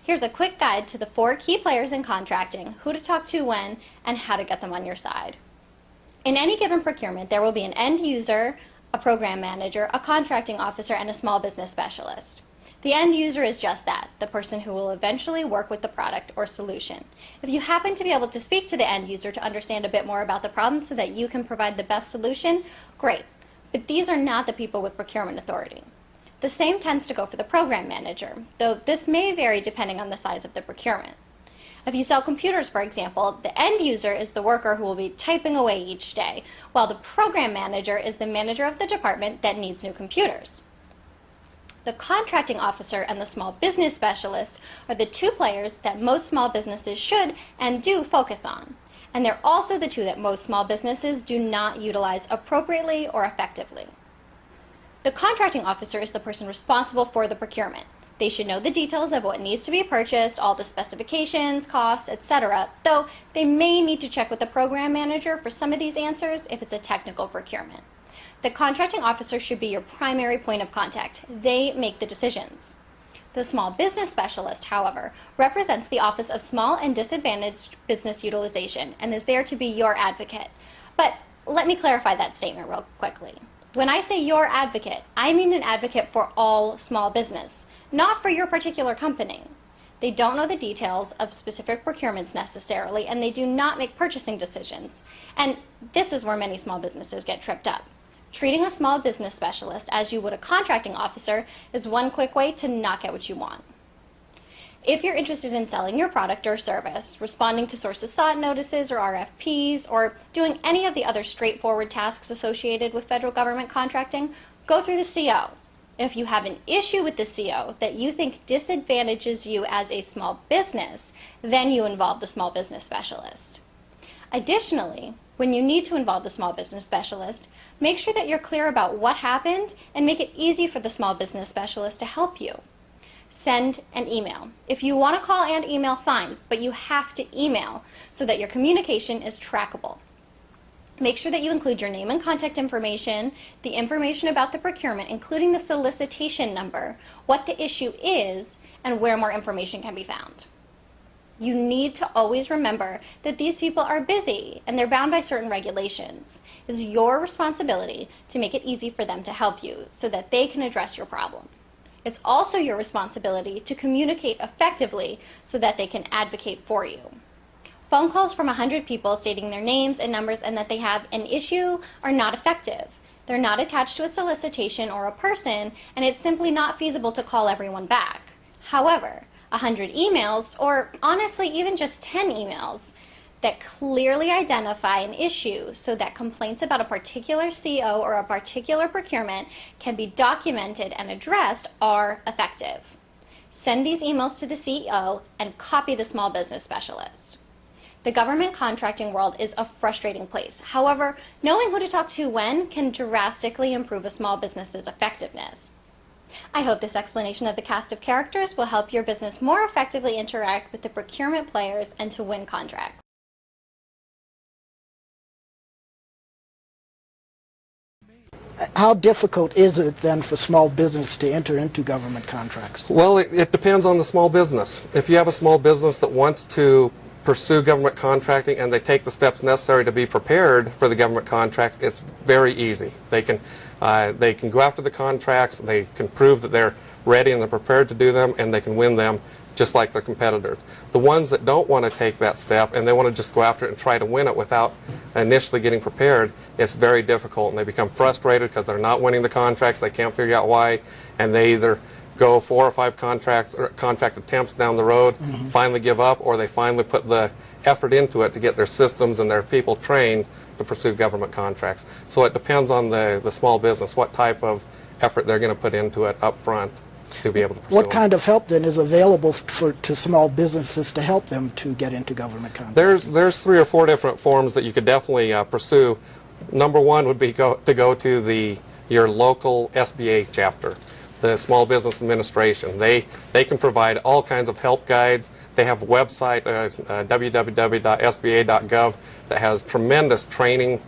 here's a quick guide to the 4 key players in contracting, who to talk to when, and how to get them on your side. In any given procurement, there will be an end user, a program manager, a contracting officer, and a small business specialist. The end user is just that, the person who will eventually work with the product or solution. If you happen to be able to speak to the end user to understand a bit more about the problem so that you can provide the best solution, great. But these are not the people with procurement authority. The same tends to go for the program manager, though this may vary depending on the size of the procurement. If you sell computers, for example, the end user is the worker who will be typing away each day, while the program manager is the manager of the department that needs new computers. The contracting officer and the small business specialist are the 2 players that most small businesses should and do focus on. And they're also the 2 that most small businesses do not utilize appropriately or effectively. The contracting officer is the person responsible for the procurement. They should know the details of what needs to be purchased, all the specifications, costs, etc., though they may need to check with the program manager for some of these answers if it's a technical procurement. The contracting officer should be your primary point of contact. They make the decisions. The small business specialist, however, represents the Office of Small and Disadvantaged Business Utilization and is there to be your advocate. But let me clarify that statement real quickly. When I say your advocate, I mean an advocate for all small business, not for your particular company. They don't know the details of specific procurements necessarily, and they do not make purchasing decisions. And this is where many small businesses get tripped up. Treating a small business specialist as you would a contracting officer is one quick way to not get what you want. If you're interested in selling your product or service, responding to sources sought notices or RFPs, or doing any of the other straightforward tasks associated with federal government contracting, go through the CO. If you have an issue with the CO that you think disadvantages you as a small business, then you involve the small business specialist. Additionally, when you need to involve the small business specialist, make sure that you're clear about what happened and make it easy for the small business specialist to help you. Send an email. If you want to call and email, fine, but you have to email so that your communication is trackable. Make sure that you include your name and contact information, the information about the procurement, including the solicitation number, what the issue is, and where more information can be found. You need to always remember that these people are busy and they're bound by certain regulations. It's your responsibility to make it easy for them to help you so that they can address your problem. It's also your responsibility to communicate effectively so that they can advocate for you. Phone calls from 100 people stating their names and numbers and that they have an issue are not effective. They're not attached to a solicitation or a person, and it's simply not feasible to call everyone back. However, 100 emails, or honestly even just 10 emails, that clearly identify an issue so that complaints about a particular CO or a particular procurement can be documented and addressed are effective. Send these emails to the CEO and copy the small business specialist. The government contracting world is a frustrating place. However, knowing who to talk to when can drastically improve a small business's effectiveness. I hope this explanation of the cast of characters will help your business more effectively interact with the procurement players and to win contracts. How difficult is it then for small business to enter into government contracts? Well, it depends on the small business. If you have a small business that wants to pursue government contracting and they take the steps necessary to be prepared for the government contracts, it's very easy. They can go after the contracts, they can prove that they're ready and they're prepared to do them, and they can win them just like their competitors. The ones that don't want to take that step and they want to just go after it and try to win it without initially getting prepared, it's very difficult, and they become frustrated because they're not winning the contracts, they can't figure out why, and they either go 4 or 5 contracts or contract attempts down the road, finally give up, or they finally put the effort into it to get their systems and their people trained to pursue government contracts. So it depends on the small business, what type of effort they're going to put into it up front to be able to pursue What them. kind of help then is available to small businesses to help them to get into government contracts? There's 3 or 4 different forms that you could definitely pursue. Number 1 would be to go to your local SBA chapter, the Small Business Administration. They can provide all kinds of help guides. They have a website, www.sba.gov, that has tremendous training